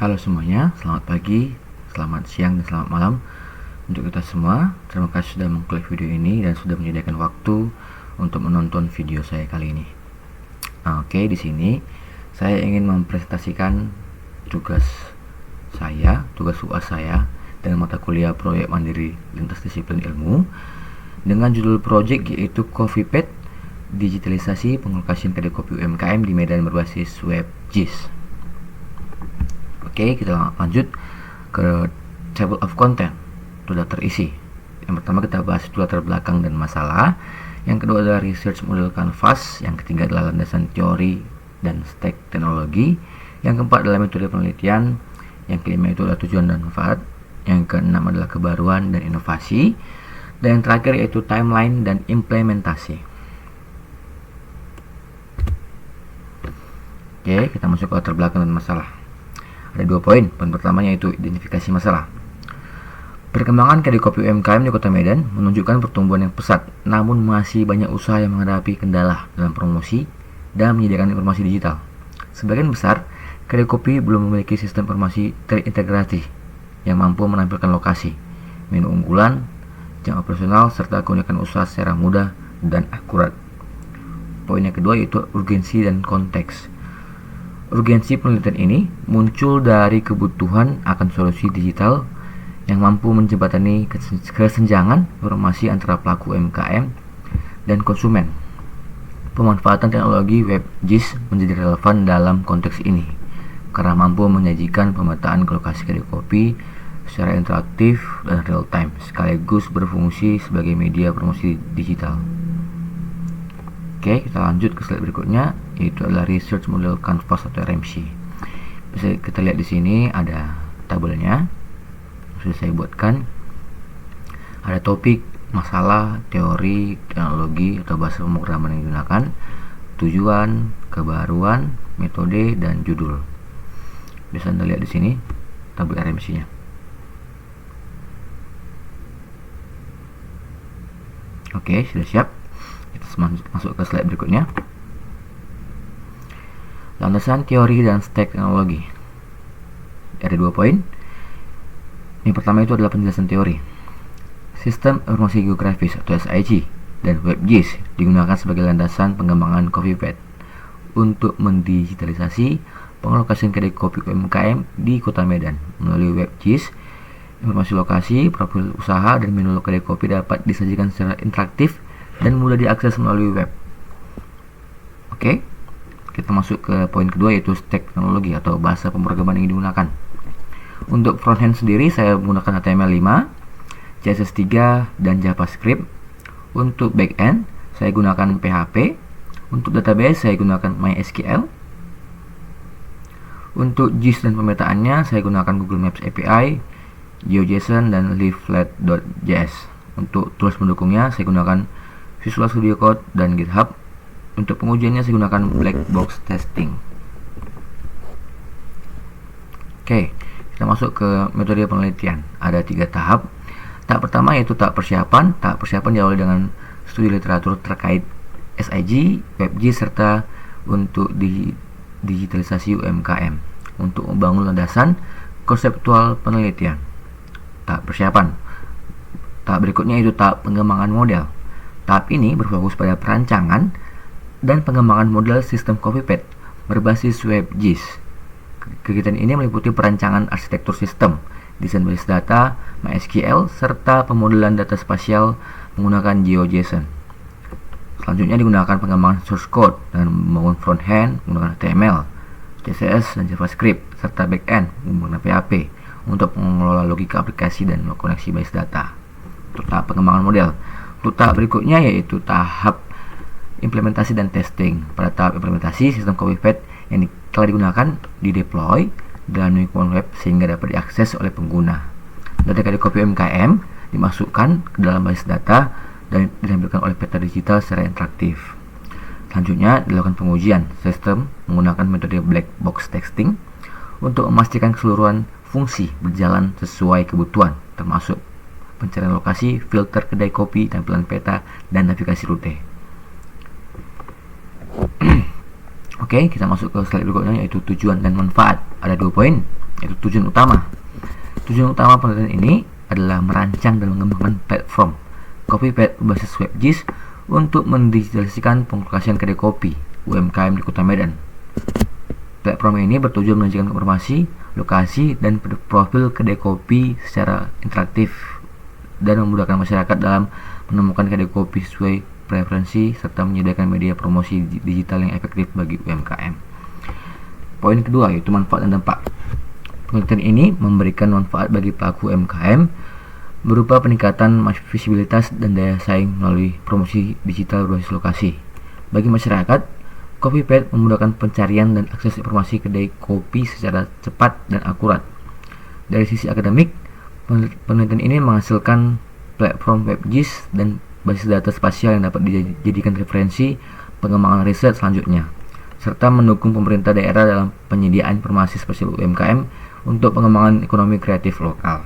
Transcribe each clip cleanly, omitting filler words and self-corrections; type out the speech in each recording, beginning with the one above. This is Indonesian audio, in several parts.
Halo semuanya, selamat pagi, selamat siang, dan selamat malam untuk kita semua. Terima kasih sudah mengklik video ini dan sudah menyediakan waktu untuk menonton video saya kali ini. Oke, di sini saya ingin mempresentasikan tugas UAS saya dengan mata kuliah proyek mandiri lintas disiplin ilmu dengan judul project yaitu CoffeePad digitalisasi pengelukasian kedai kopi UMKM di Medan berbasis web JIS. Oke, kita lanjut ke table of content. Sudah terisi. Yang pertama kita bahas itu latar belakang dan masalah. Yang kedua adalah research model canvas. Yang ketiga adalah landasan teori dan stack teknologi. Yang keempat adalah metode penelitian. Yang kelima itu adalah tujuan dan manfaat. Yang keenam adalah kebaruan dan inovasi. Dan yang terakhir yaitu timeline dan implementasi. Oke, kita masuk ke latar belakang dan masalah. Ada 2 poin. Poin pertamanya yaitu identifikasi masalah. Perkembangan kedai kopi UMKM di Kota Medan menunjukkan pertumbuhan yang pesat, namun masih banyak usaha yang menghadapi kendala dalam promosi dan menyediakan informasi digital. Sebagian besar kedai kopi belum memiliki sistem informasi terintegrasi yang mampu menampilkan lokasi, menu unggulan, jam operasional, serta keunikan usaha secara mudah dan akurat. Poin yang kedua yaitu urgensi dan konteks. Urgensi penelitian ini muncul dari kebutuhan akan solusi digital yang mampu menjembatani kesenjangan informasi antara pelaku UMKM dan konsumen. Pemanfaatan teknologi web JIS menjadi relevan dalam konteks ini karena mampu menyajikan pemetaan lokasi kedai kopi secara interaktif dan real time sekaligus berfungsi sebagai media promosi digital. Oke, kita lanjut ke slide berikutnya, yaitu adalah research model canvas atau RMC. Bisa kita lihat di sini ada tabelnya sudah saya buatkan. Ada topik, masalah, teori, teknologi atau bahasa pemrograman yang digunakan, tujuan, kebaruan, metode, dan judul. Bisa Anda lihat di sini tabel RMC-nya. Oke, sudah siap. Kita masuk ke slide berikutnya. Landasan teori dan stack teknologi. Ada 2 poin. Yang pertama itu adalah penjelasan teori. Sistem informasi geografis atau SIG dan web JIS digunakan sebagai landasan pengembangan CoffeePad untuk mendigitalisasi pengelokasian kedai kopi UMKM di Kota Medan. Melalui web JIS, informasi lokasi, profil usaha, dan menu kedai kopi dapat disajikan secara interaktif dan mudah diakses melalui web. Oke, kita masuk ke poin kedua yaitu stack teknologi atau bahasa pemrograman yang digunakan. Untuk frontend sendiri saya menggunakan HTML5, CSS3, dan JavaScript. Untuk backend saya gunakan PHP. Untuk database saya gunakan MySQL. Untuk JIS dan pemetaannya saya gunakan Google Maps API, GeoJSON, dan Leaflet.js. Untuk tools pendukungnya saya gunakan Visual Studio Code dan GitHub. Untuk pengujiannya saya gunakan black box testing. Oke, kita masuk ke metode penelitian. Ada 3 tahap. Tahap pertama yaitu tahap persiapan. Tahap persiapan diawali dengan studi literatur terkait SIG, WebJIS, serta untuk digitalisasi UMKM untuk membangun landasan konseptual penelitian. Tahap persiapan. Tahap berikutnya yaitu tahap pengembangan model. Tahap ini berfokus pada perancangan dan pengembangan model sistem CoffeePad berbasis web JIS. Kegiatan ini meliputi perancangan arsitektur sistem, desain basis data, MySQL, serta pemodelan data spasial menggunakan GeoJSON. Selanjutnya digunakan pengembangan source code dengan membangun front-end menggunakan HTML, CSS, dan JavaScript, serta back-end menggunakan PHP untuk mengelola logika aplikasi dan koneksi basis data. Untuk tahap pengembangan model. Untuk tahap berikutnya yaitu tahap implementasi dan testing. Pada tahap implementasi, sistem CoffeePad yang telah digunakan dideploy dalam lingkungan web sehingga dapat diakses oleh pengguna. Data kedai kopi UMKM dimasukkan ke dalam basis data dan ditampilkan oleh peta digital secara interaktif. Selanjutnya dilakukan pengujian sistem menggunakan metode black box testing untuk memastikan keseluruhan fungsi berjalan sesuai kebutuhan, termasuk pencarian lokasi, filter kedai kopi, tampilan peta, dan navigasi rute. Oke, kita masuk ke slide berikutnya, yaitu tujuan dan manfaat. Ada 2 poin, yaitu tujuan utama. Tujuan utama penelitian ini adalah merancang dan mengembangkan platform CoffeePad berbasis WebGIS untuk mendigitalisasikan penglokasian kedai kopi UMKM di Kota Medan. Platform ini bertujuan menyajikan informasi, lokasi, dan profil kedai kopi secara interaktif dan memudahkan masyarakat dalam menemukan kedai kopi sesuai preferensi serta menyediakan media promosi digital yang efektif bagi UMKM. Poin kedua yaitu manfaat dan dampak. Penelitian ini memberikan manfaat bagi pelaku UMKM berupa peningkatan visibilitas dan daya saing melalui promosi digital berbasis lokasi. Bagi masyarakat, CoffeePad memudahkan pencarian dan akses informasi kedai kopi secara cepat dan akurat. Dari sisi akademik, penelitian ini menghasilkan platform WebGIS dan basis data spasial yang dapat dijadikan referensi pengembangan riset selanjutnya, serta mendukung pemerintah daerah dalam penyediaan informasi spasial UMKM untuk pengembangan ekonomi kreatif lokal.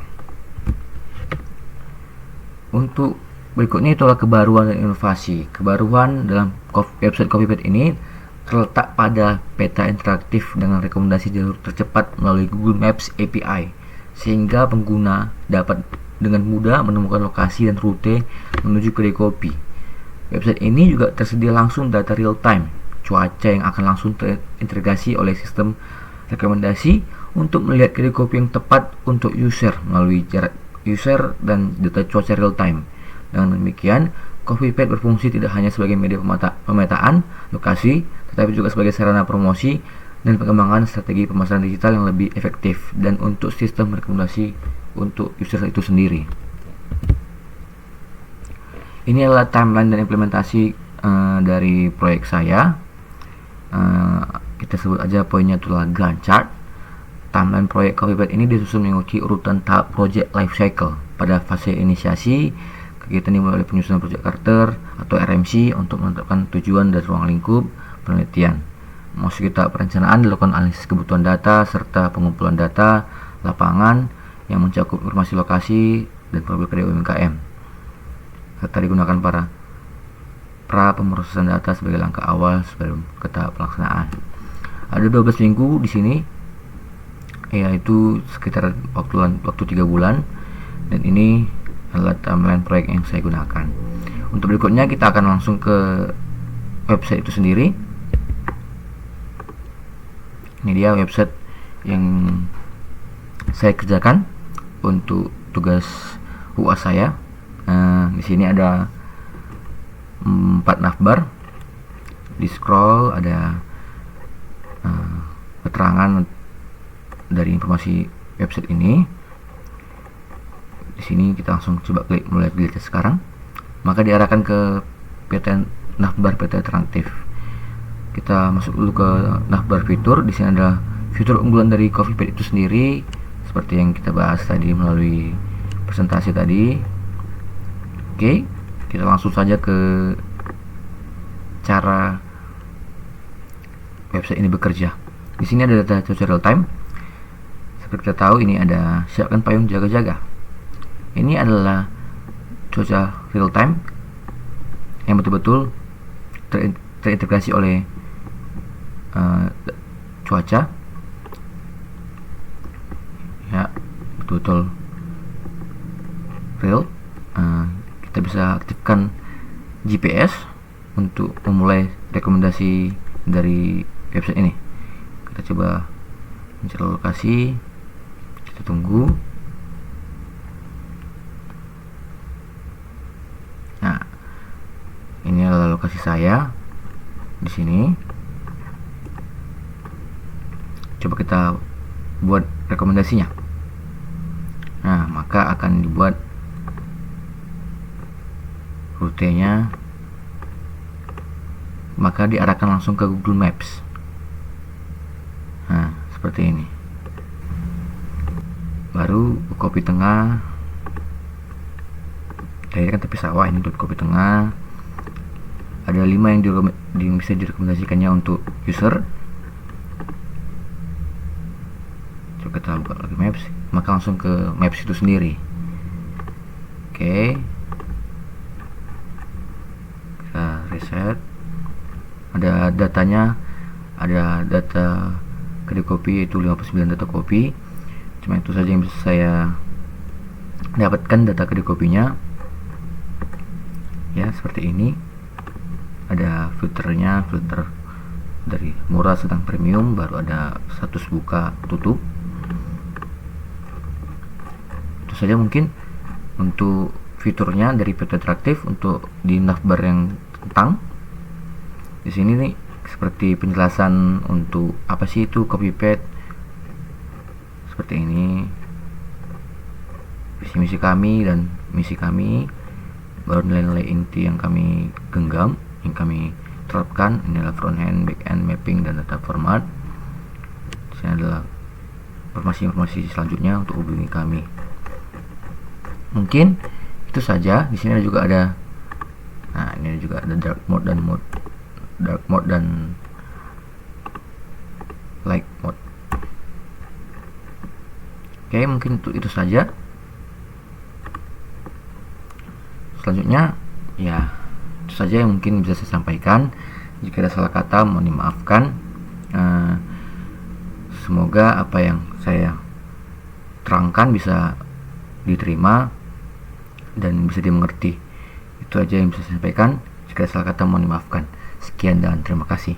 Untuk berikutnya itulah kebaruan dan inovasi. Kebaruan dalam website CoffeePad ini terletak pada peta interaktif dengan rekomendasi jalur tercepat melalui Google Maps API, sehingga pengguna dapat dengan mudah menemukan lokasi dan rute menuju kedai kopi. Website ini juga tersedia langsung data real time cuaca yang akan langsung terintegrasi oleh sistem rekomendasi untuk melihat kedai kopi yang tepat untuk user melalui jarak user dan data cuaca real time. Dengan demikian, CoffeePad berfungsi tidak hanya sebagai media pemetaan lokasi, tetapi juga sebagai sarana promosi dan pengembangan strategi pemasaran digital yang lebih efektif dan untuk sistem rekomendasi untuk user itu sendiri. Ini adalah timeline dan implementasi dari proyek saya. Kita sebut aja poinnya itulah Gantt chart. Timeline proyek CoffeePad ini disusun mengikuti urutan tahap project life cycle. Pada fase inisiasi, kegiatan dimulai oleh penyusunan project charter atau RMC untuk menetapkan tujuan dan ruang lingkup penelitian. Masuk kita perencanaan, dilakukan analisis kebutuhan data serta pengumpulan data lapangan yang mencakup informasi lokasi dan profil kedai UMKM, serta digunakan para pemrosesan data sebagai langkah awal sebelum ke tahap pelaksanaan. Ada 12 minggu di sini, yaitu sekitar waktu 3 bulan, dan ini adalah timeline proyek yang saya gunakan. Untuk berikutnya kita akan langsung ke website itu sendiri. Ini dia website yang saya kerjakan untuk tugas UAS saya. Di sini ada 4 navbar. Di scroll ada keterangan dari informasi website ini. Di sini kita langsung coba klik mulai dilihat sekarang, maka diarahkan ke peta navbar peta alternatif. Kita masuk dulu ke navbar fitur. Di sini ada fitur unggulan dari CoffeePad itu sendiri, seperti yang kita bahas tadi melalui presentasi tadi. Oke, kita langsung saja ke cara website ini bekerja. Di sini ada data cuaca real time. Seperti kita tahu, ini ada siapkan payung jaga-jaga. Ini adalah cuaca real time yang betul-betul terintegrasi oleh cuaca, ya, betul-betul real. Kita bisa aktifkan GPS untuk memulai rekomendasi dari website ini. Kita coba mencari lokasi, kita tunggu. Nah, ini adalah lokasi saya di sini. Coba kita buat rekomendasinya. Nah, maka akan dibuat rutenya, maka diarahkan langsung ke Google Maps. Nah, seperti ini. Baru kopi tengah. Tadi kan tepi sawah, ini untuk kopi tengah. Ada 5 yang bisa direkomendasikannya untuk user. Coba kita buka lagi Maps, maka langsung ke Maps itu sendiri. Oke, kita reset. Ada datanya ada data kedai kopi yaitu 59 data kopi. Cuma itu saja yang bisa saya dapatkan data kedai kopinya. Ya, seperti ini. Ada filternya, filter dari murah, sedang, premium, baru ada status buka, tutup. Itu saja mungkin untuk fiturnya dari Pet Interaktif. Untuk di navbar yang tentang di sini nih seperti penjelasan untuk apa sih itu CopyPad, seperti ini, visi misi kami dan misi kami, baru nilai-nilai inti yang kami genggam, yang kami terapkan. Ini adalah front end, back end, mapping, dan data format. Di sini adalah informasi-informasi selanjutnya untuk hubungi kami. Mungkin itu saja. Di sini juga ada, nah ini juga ada dark mode dan light mode. Oke, mungkin itu saja. Selanjutnya ya itu saja yang mungkin bisa saya sampaikan. Jika ada salah kata mohon dimaafkan. Semoga apa yang saya terangkan bisa diterima dan bisa dimengerti. Itu aja yang bisa saya sampaikan. Jika ada salah kata mohon dimaafkan. Sekian dan terima kasih.